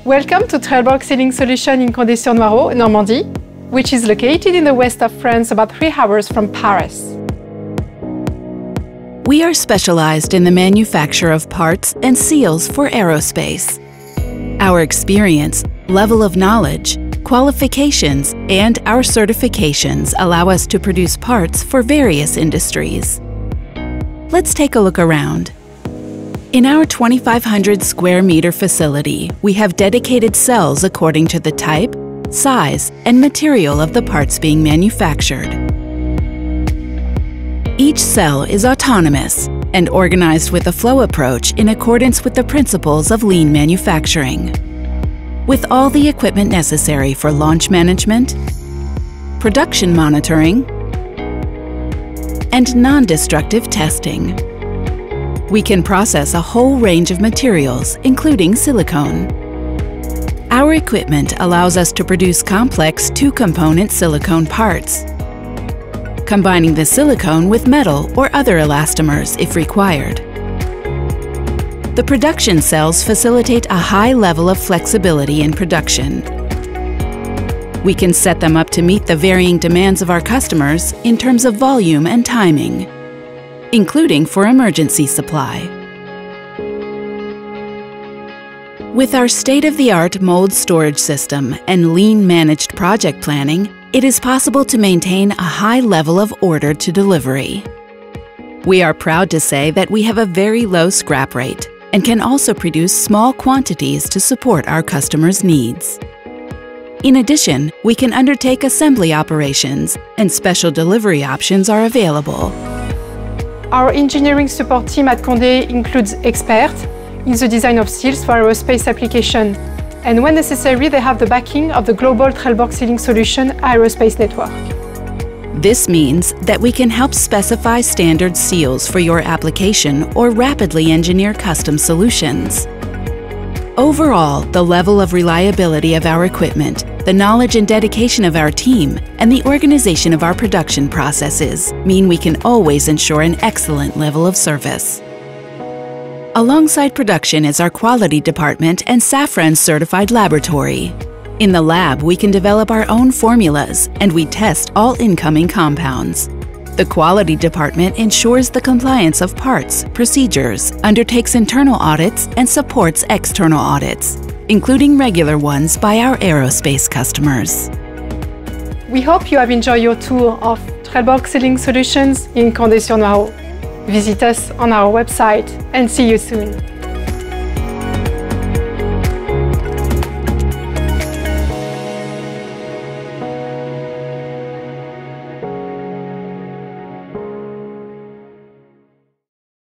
Welcome to Trelleborg Sealing Solutions in Condé-sur-Noireau, Normandy, which is located in the west of France, about 3 hours from Paris. We are specialized in the manufacture of parts and seals for aerospace. Our experience, level of knowledge, qualifications, and our certifications allow us to produce parts for various industries. Let's take a look around. In our 2,500 square meter facility, we have dedicated cells according to the type, size, and material of the parts being manufactured. Each cell is autonomous and organized with a flow approach in accordance with the principles of lean manufacturing, with all the equipment necessary for launch management, production monitoring, and non-destructive testing. We can process a whole range of materials, including silicone. Our equipment allows us to produce complex 2-component silicone parts, combining the silicone with metal or other elastomers if required. The production cells facilitate a high level of flexibility in production. We can set them up to meet the varying demands of our customers in terms of volume and timing, including for emergency supply. With our state-of-the-art mold storage system and lean-managed project planning, it is possible to maintain a high level of order to delivery. We are proud to say that we have a very low scrap rate and can also produce small quantities to support our customers' needs. In addition, we can undertake assembly operations, and special delivery options are available. Our engineering support team at Condé includes experts in the design of seals for aerospace application, and when necessary, they have the backing of the global Trelleborg Sealing Solutions aerospace network. This means that we can help specify standard seals for your application or rapidly engineer custom solutions. Overall, the level of reliability of our equipment, the knowledge and dedication of our team, and the organization of our production processes mean we can always ensure an excellent level of service. Alongside production is our quality department and Safran certified laboratory. In the lab, we can develop our own formulas and we test all incoming compounds. The quality department ensures the compliance of parts, procedures, undertakes internal audits, and supports external audits, including regular ones by our aerospace customers. We hope you have enjoyed your tour of Trelleborg Sealing Solutions in Condé-sur-Noireau. Visit us on our website and see you soon.